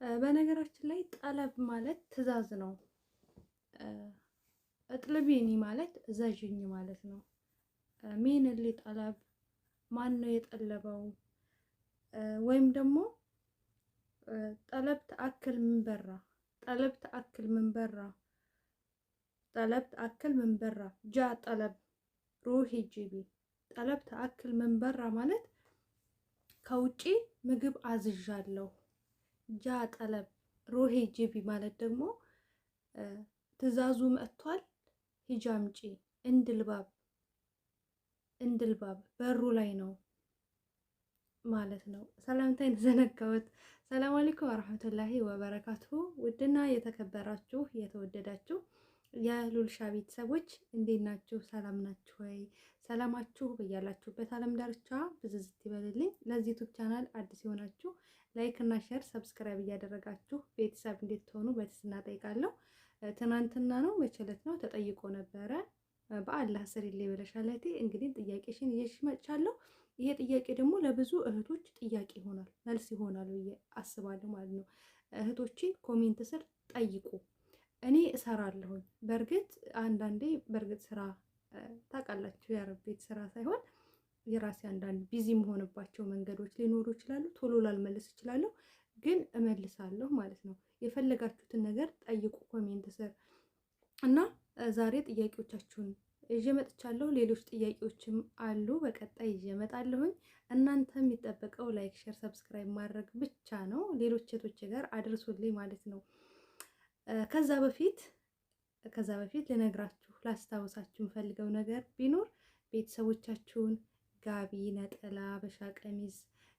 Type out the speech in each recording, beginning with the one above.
በነገራችን ላይ ጠለብ ማለት ትዕዛዝ ነው። እጥልቢኒ ማለት እዘዥኝ ማለት ነው። ሚንሊ ጠለብ ማን ነው የጠለበው? ወይም ደግሞ ጠለብት አክል ምን በራ፣ ጠለብት አክል ምን በራ፣ ጠለብት አክል ምን በራ፣ ጃ ጠለብ ሩሂ ጂቢ። ጠለብት አክል ምን በራ ማለት ከውጪ ምግብ አዝዣለሁ። ጃ ጠለብ ሩሂ ጂቢ ማለት ደግሞ ትዕዛዙ መጥቷል፣ ሂጂ አምጪ፣ እንድልባብ እንድልባብ በሩ ላይ ነው ማለት ነው። ሰላምታይን ዘነጋሁት። ሰላም አለይኩም ወራህመቱላሂ ወበረካቱሁ። ውድና የተከበራችሁ የተወደዳችሁ የሉልሻ ቤተሰቦች እንዴት ናችሁ? ሰላም ናችሁ ወይ? ሰላማችሁ በያላችሁበት ዓለም ዳርቻ ብዝዝት ይበልልኝ። ለዚህ ዩቲዩብ ቻናል አዲስ የሆናችሁ ላይክ እና ሼር ሰብስክራይብ እያደረጋችሁ ቤተሰብ እንዴት ትሆኑ በትህትና ጠይቃለሁ። ትናንትና ነው መቸለት ነው ተጠይቆ ነበረ። በአላህ ስሪልኝ ብለሻል እህቴ። እንግዲህ ጥያቄሽን ይዤ መጥቻለሁ። ይሄ ጥያቄ ደግሞ ለብዙ እህቶች ጥያቄ ይሆናል፣ መልስ ይሆናል ብዬ አስባለሁ ማለት ነው። እህቶቼ ኮሜንት ስር ጠይቁ፣ እኔ እሰራለሁኝ። በእርግጥ አንዳንዴ ስራ ታውቃላችሁ፣ የአረብ ቤት ስራ ሳይሆን የራሴ አንዳንድ ቢዚ መሆንባቸው መንገዶች ሊኖሩ ይችላሉ። ቶሎ ላልመልስ እችላለሁ፣ ግን እመልሳለሁ ማለት ነው። የፈለጋችሁትን ነገር ጠይቁ ኮሜንት ስር እና ዛሬ ጥያቄዎቻችሁን ይዤ መጥቻለሁ። ሌሎች ጥያቄዎችም አሉ፣ በቀጣይ ይዤ እመጣለሁኝ። እናንተ የሚጠበቀው ላይክ፣ ሼር፣ ሰብስክራይብ ማድረግ ብቻ ነው። ሌሎች እህቶች ጋር አድርሱልኝ ማለት ነው። ከዛ በፊት ልነግራችሁ ላስታውሳችሁ የምፈልገው ነገር ቢኖር ቤተሰቦቻችሁን ጋቢ፣ ነጠላ፣ በሻ ቀሚስ፣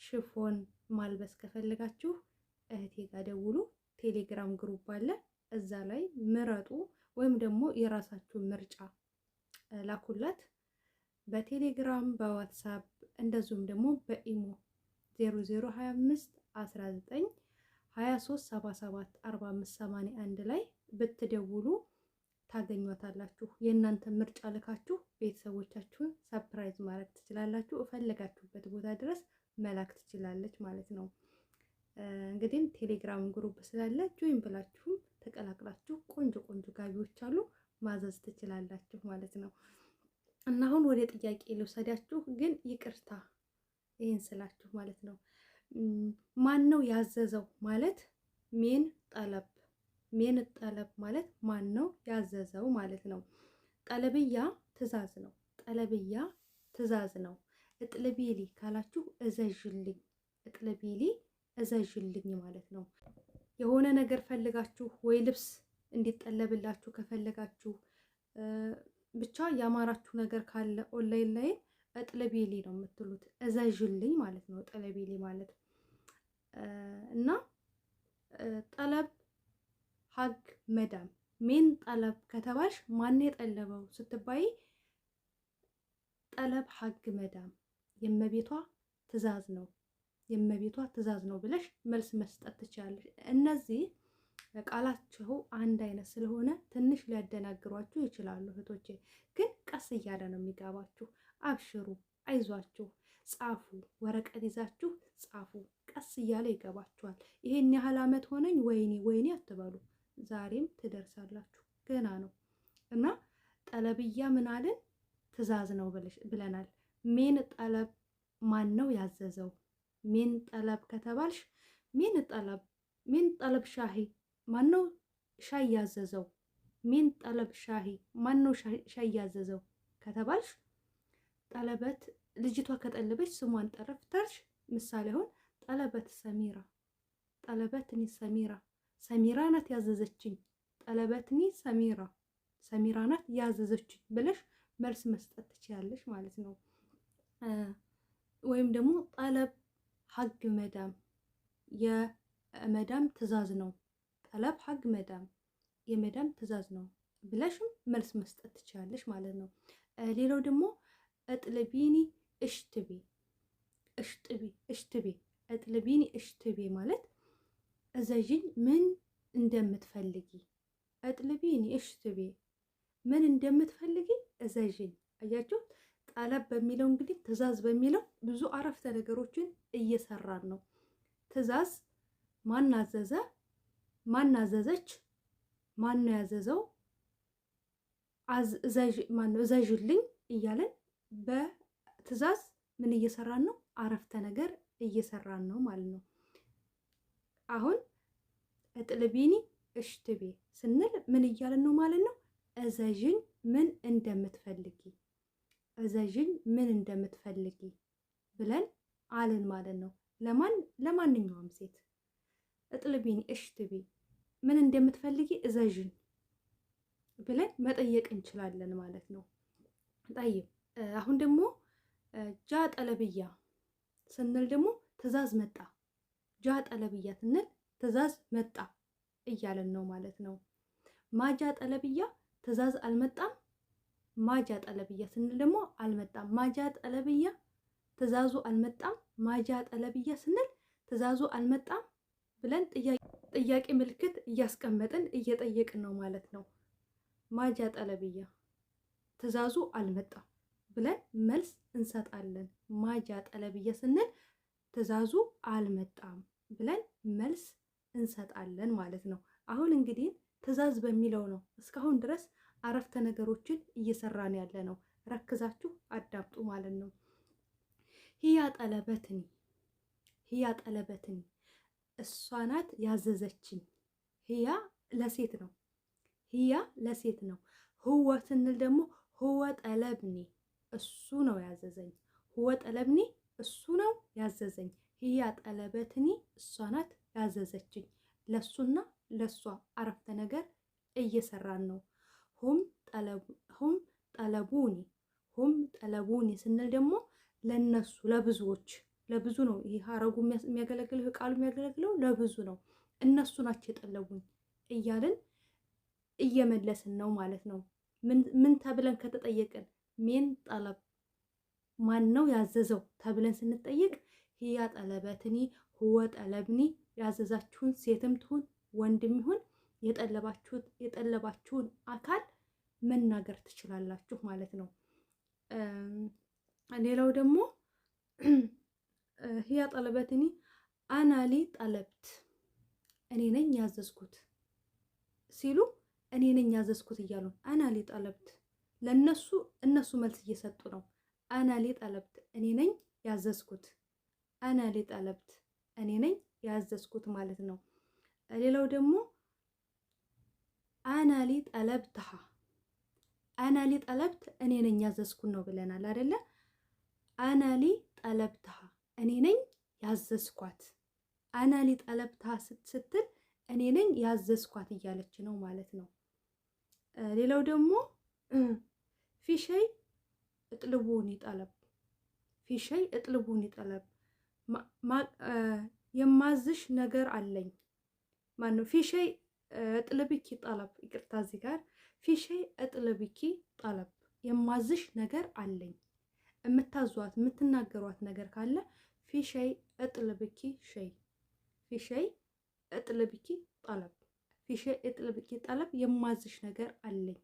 ሽፎን ማልበስ ከፈለጋችሁ እህቴ ጋር ደውሉ። ቴሌግራም ግሩፕ አለ፣ እዛ ላይ ምረጡ፣ ወይም ደግሞ የራሳችሁን ምርጫ ላኩላት። በቴሌግራም በዋትሳፕ እንደዚሁም ደግሞ በኢሞ 0025 19 23 77 45 81 ላይ ብትደውሉ ታገኟታላችሁ። የእናንተ ምርጫ ልካችሁ ቤተሰቦቻችሁን ሰርፕራይዝ ማድረግ ትችላላችሁ። እፈለጋችሁበት ቦታ ድረስ መላክ ትችላለች ማለት ነው። እንግዲህ ቴሌግራም ግሩፕ ስላለ ጆይን ብላችሁም ተቀላቅላችሁ ቆንጆ ቆንጆ ጋቢዎች አሉ ማዘዝ ትችላላችሁ ማለት ነው። እና አሁን ወደ ጥያቄ ልውሰዳችሁ፣ ግን ይቅርታ ይህን ስላችሁ ማለት ነው። ማን ነው ያዘዘው ማለት ሜን ጠለብ ማለት ማን ነው ያዘዘው ማለት ነው። ጠለብያ ትዕዛዝ ነው። ጠለብያ ትዕዛዝ ነው። እጥልቢሊ ካላችሁ እዘዥልኝ፣ እጥልቢሊ እዘዥልኝ ማለት ነው። የሆነ ነገር ፈልጋችሁ ወይ ልብስ እንዲጠለብላችሁ ከፈለጋችሁ ብቻ ያማራችሁ ነገር ካለ ኦንላይን ላይ እጥልቢሊ ነው የምትሉት፣ እዘዥልኝ ማለት ነው እጥልቢሊ ማለት። እና ጠለብ ሀግ መዳም ሜን ጠለብ ከተባልሽ ማን የጠለበው ስትባይ ጠለብ ሀግ መዳም የመቤቷ ትዕዛዝ ነው፣ የመቤቷ ትዕዛዝ ነው ብለሽ መልስ መስጠት ትችላለሽ። እነዚህ ቃላቸው አንድ አይነት ስለሆነ ትንሽ ሊያደናግሯችሁ ይችላሉ እህቶቼ፣ ግን ቀስ እያለ ነው የሚገባችሁ። አብሽሩ፣ አይዟችሁ፣ ጻፉ፣ ወረቀት ይዛችሁ ጻፉ። ቀስ እያለ ይገባችኋል። ይሄን ያህል ዓመት ሆነኝ ወይኔ አትበሉ። ዛሬም ትደርሳላችሁ፣ ገና ነው። እና ጠለብያ ምን አለን? ትዕዛዝ ነው ብለናል። ሜን ጠለብ ማን ነው ያዘዘው? ሜን ጠለብ ከተባልሽ ሜን ጠለብ ሻሂ ማን ነው ሻይ ያዘዘው? ሜን ጠለብ ሻሂ ማን ነው ሻይ ያዘዘው ከተባልሽ ጠለበት ልጅቷ ከጠለበች ስሟን ጠረፍታልሽ። ምሳሌ አሁን ጠለበት ሰሚራ፣ ጠለበትኒ ሰሚራ፣ ሰሚራ ናት ያዘዘችኝ፣ ጠለበትኒ ሰሚራ፣ ሰሚራ ናት ያዘዘችኝ ብለሽ መልስ መስጠት ትችላለሽ ማለት ነው። ወይም ደግሞ ጠለብ ሀግ መዳም የመዳም ትዕዛዝ ነው፣ ጠለብ ሀግ መዳም የመዳም ትዕዛዝ ነው ብለሽም መልስ መስጠት ትችላለሽ ማለት ነው። ሌላው ደግሞ እጥልቢኒ እሽትቤ፣ እሽትቤ እጥልቢኒ እሽትቤ ማለት እዘዥኝ ምን እንደምትፈልጊ፣ እጥልቢኒ እሽትቤ ምን እንደምትፈልጊ እዘዥኝ። አያችሁ፣ ጠለብ በሚለው እንግዲህ ትዕዛዝ በሚለው ብዙ አረፍተ ነገሮችን እየሰራን ነው። ትዕዛዝ ማን አዘዘ? ማን አዘዘች? ማን ነው ያዘዘው? እዘዥልኝ እያለን በትዕዛዝ ምን እየሰራን ነው? አረፍተ ነገር እየሰራን ነው ማለት ነው። አሁን እጥልቢኒ እሽትቤ ስንል ምን እያለን ነው ማለት ነው? እዘዥኝ ምን እንደምትፈልጊ፣ እዘዥኝ ምን እንደምትፈልጊ ብለን አልን ማለት ነው። ለማንኛውም ሴት እጥልቢኒ እሽትቤ ምን እንደምትፈልጊ እዘዥኝ ብለን መጠየቅ እንችላለን ማለት ነው። ጠይብ አሁን ደግሞ ጃ ጠለብያ ስንል ደግሞ ትዕዛዝ መጣ። ጃ ጠለብያ ስንል ትዕዛዝ መጣ እያለን ነው ማለት ነው። ማጃ ጠለብያ ትዕዛዝ አልመጣም። ማጃ ጠለብያ ስንል ደግሞ አልመጣም። ማጃ ጠለብያ ትዕዛዙ አልመጣም። ማጃ ጠለብያ ስንል ትዕዛዙ አልመጣም ብለን ጥያቄ ምልክት እያስቀመጥን እየጠየቅን ነው ማለት ነው። ማጃ ጠለብያ ትዕዛዙ አልመጣም ብለን መልስ እንሰጣለን። ማጃ ጠለብያ ስንል ትዕዛዙ አልመጣም ብለን መልስ እንሰጣለን ማለት ነው። አሁን እንግዲህ ትዕዛዝ በሚለው ነው እስካሁን ድረስ አረፍተ ነገሮችን እየሰራን ያለ ነው። ረክዛችሁ አዳምጡ ማለት ነው። ሂያ ጠለበትኒ፣ ሂያ ጠለበትኒ እሷ ናት ያዘዘችኝ። ሂያ ለሴት ነው። ሂያ ለሴት ነው። ህወ ስንል ደግሞ ህወ ጠለብኒ እሱ ነው ያዘዘኝ። ህወ ጠለብኒ እሱ ነው ያዘዘኝ። ሂያ ጠለበትኒ እሷ ናት ያዘዘችኝ። ለሱና ለሷ አረፍተ ነገር እየሰራን ነው። ሁም ጠለቡኒ፣ ሁም ጠለቡኒ ስንል ደግሞ ለነሱ ለብዙዎች፣ ለብዙ ነው። ይሄ ሀረጉ የሚያገለግለው ቃሉ የሚያገለግለው ለብዙ ነው። እነሱ ናቸው የጠለቡኝ እያልን እየመለስን ነው ማለት ነው። ምን ተብለን ከተጠየቅን ሜን ጠለብ ማን ነው ያዘዘው ተብለን ስንጠይቅ ሂያ ጠለበትኒ ህወ ጠለብኒ ያዘዛችሁን ሴትም ትሁን ወንድም ይሁን የጠለባችሁን አካል መናገር ትችላላችሁ ማለት ነው። ሌላው ደግሞ ሂያ ጠለበትኒ አናሊ ጠለብት እኔ ነኝ ያዘዝኩት ሲሉ እኔ ነኝ ያዘዝኩት እያሉ አናሊ ጠለብት ለነሱ እነሱ መልስ እየሰጡ ነው። አናሊ ጠለብት እኔ ነኝ ያዘዝኩት፣ አናሊ ጠለብት እኔ ነኝ ያዘዝኩት ማለት ነው። ሌላው ደግሞ አናሊ ጠለብትሃ፣ አናሊ ጠለብት እኔ ነኝ ያዘዝኩት ነው ብለናል አይደለ? አናሊ ጠለብትሃ እኔ ነኝ ያዘዝኳት። አናሊ ጠለብትሃ ስትል እኔ ነኝ ያዘዝኳት እያለች ነው ማለት ነው። ሌላው ደግሞ ፊሸይ እጥልቡኒ ጠለብ፣ ፊሸይ እጥልቡኒ ጠለብ የማዝሽ ነገር አለኝ። ማነው ፊሸይ እጥልብኪ ጠለብ፣ ይቅርታ እዚህ ጋር ፊሸይ እጥልብኪ ጠለብ የማዝሽ ነገር አለኝ። የምታዟት የምትናገሯት ነገር ካለ ፊሸይ እጥልብኪ ሸይ፣ ፊሸይ እጥልብኪ ጠለብ፣ ፊሸይ እጥልብኪ ጠለብ የማዝሽ ነገር አለኝ፣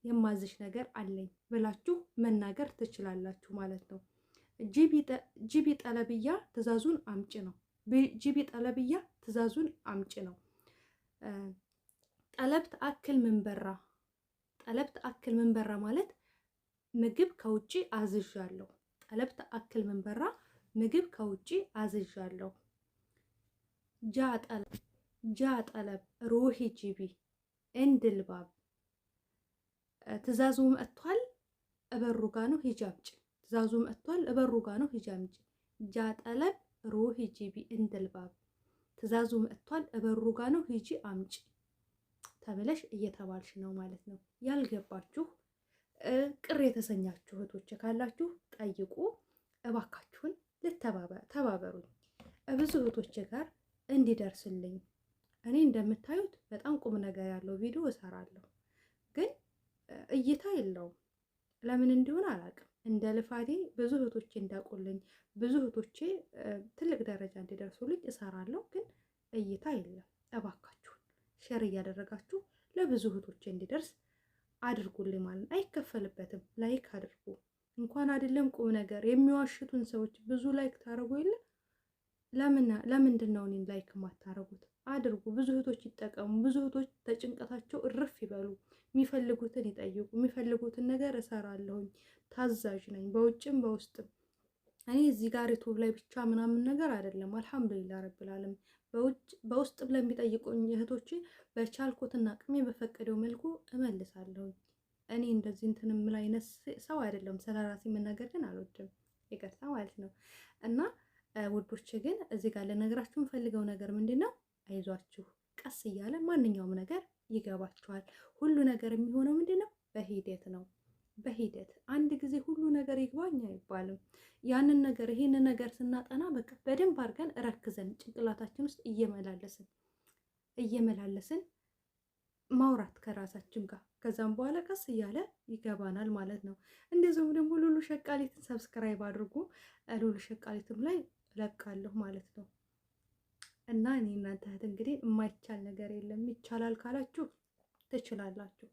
የማዝሽ ነገር አለኝ ብላችሁ መናገር ትችላላችሁ ማለት ነው። ጂቢ ጠለብያ ትዕዛዙን አምጪ ነው። ጂቢ ጠለብያ ትዕዛዙን አምጪ ነው። ጠለብት አክል ምንበራ፣ ጠለብት አክል ምንበራ ማለት ምግብ ከውጪ አዝዣለሁ። ጠለብት አክል ምንበራ ምግብ ከውጪ አዝዣለሁ። ጃ ጠለብ ሩሂ ጂቢ እንድልባብ ትዕዛዙ መጥቷል እበሩ ጋ ነው ሂጂ አምጪ። ትዕዛዙ መጥቷል እበሩ ጋ ነው ሂጂ አምጪ። ጃ ጠለብ ሩሂ ጂቢ እንድልባብ ትዕዛዙ መጥቷል እበሩ ጋ ነው ሂጂ አምጪ ተብለሽ እየተባልሽ ነው ማለት ነው። ያልገባችሁ ቅር የተሰኛችሁ እህቶች ካላችሁ ጠይቁ እባካችሁን፣ ተባበሩኝ ብዙ እህቶች ጋር እንዲደርስልኝ። እኔ እንደምታዩት በጣም ቁም ነገር ያለው ቪዲዮ እሰራለሁ፣ ግን እይታ የለውም። ለምን እንደሆነ አላውቅም። እንደ ልፋቴ ብዙ እህቶቼ እንዳቆልኝ፣ ብዙ እህቶቼ ትልቅ ደረጃ እንዲደርሱልኝ እሰራለሁ፣ ግን እይታ የለም። እባካችሁን ሼር እያደረጋችሁ ለብዙ እህቶቼ እንዲደርስ አድርጉልኝ ማለት ነው። አይከፈልበትም። ላይክ አድርጉ። እንኳን አይደለም ቁም ነገር የሚዋሽቱን ሰዎች ብዙ ላይክ ታደርጉ የለ ለምንድን ነው እኔን ላይክ የማታረጉት? አድርጉ። ብዙ እህቶች ይጠቀሙ። ብዙ እህቶች ተጭንቀታቸው እርፍ ይበሉ። የሚፈልጉትን ይጠይቁ። የሚፈልጉትን ነገር እሰራለሁኝ። ታዛዥ ነኝ፣ በውጭም በውስጥም። እኔ እዚህ ጋር ዩቱብ ላይ ብቻ ምናምን ነገር አይደለም። አልሐምዱሊላህ ረብል ዓለሚን በውስጥም ለሚጠይቁኝ እህቶቼ በቻልኩትና አቅሜ በፈቀደው መልኩ እመልሳለሁኝ። እኔ እንደዚህ እንትን የምል አይነት ሰው አይደለም። ስለ ራሴ መናገር ግን አልወድም፣ ይቅርታ ማለት ነው። እና ውዶች ግን እዚህ ጋር ልነግራችሁ የምፈልገው ነገር ምንድን ነው? አይዟችሁ፣ ቀስ እያለ ማንኛውም ነገር ይገባችኋል። ሁሉ ነገር የሚሆነው ምንድን ነው? በሂደት ነው። በሂደት አንድ ጊዜ ሁሉ ነገር ይግባኝ አይባልም። ያንን ነገር ይሄንን ነገር ስናጠና በቃ በደንብ አድርገን ረክዘን ጭንቅላታችን ውስጥ እየመላለስን ማውራት ከራሳችን ጋር፣ ከዛም በኋላ ቀስ እያለ ይገባናል ማለት ነው። እንደዚሁም ደግሞ ሉሉ ሸቃሊትን ሰብስክራይብ አድርጉ። ሉሉ ሸቃሊትም ላይ እለቃለሁ ማለት ነው። እና እኔ እናንተ እህት እንግዲህ የማይቻል ነገር የለም። ይቻላል ካላችሁ ትችላላችሁ።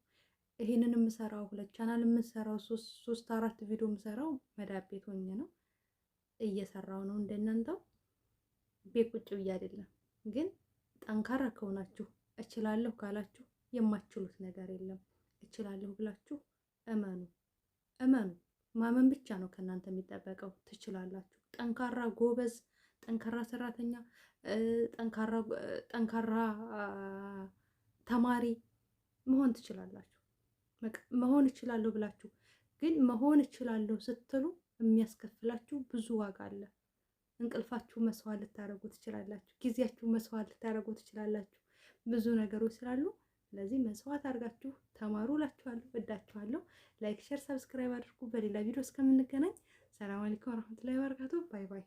ይሄንን የምሰራው 2 ቻናል የምሰራው 3-4 ቪዲዮ የምሰራው መዳብ ቤት ሆኜ ነው እየሰራው ነው። እንደናንተው ቤት ቁጭ ብዬ አይደለም። ግን ጠንካራ ከሆናችሁ እችላለሁ ካላችሁ የማትችሉት ነገር የለም። እችላለሁ ብላችሁ እመኑ። ማመን ብቻ ነው ከእናንተ የሚጠበቀው። ትችላላችሁ። ጠንካራ ጎበዝ፣ ጠንካራ ሰራተኛ፣ ጠንካራ ተማሪ መሆን ትችላላችሁ። መሆን እችላለሁ ብላችሁ ግን መሆን እችላለሁ ስትሉ የሚያስከፍላችሁ ብዙ ዋጋ አለ። እንቅልፋችሁ መስዋዕት ልታደርጉ ትችላላችሁ። ጊዜያችሁ መስዋዕት ልታደርጉ ትችላላችሁ። ብዙ ነገሮች ስላሉ ስለዚህ መስዋዕት አድርጋችሁ ተማሩ እላችኋለሁ። ወዳችኋለሁ። ላይክ፣ ሼር፣ ሰብስክራይብ አድርጉ። በሌላ ቪዲዮ እስከምንገናኝ ሰላም አለይኩም ወራህመቱላሂ ወበረካቱ። ባይ ባይ።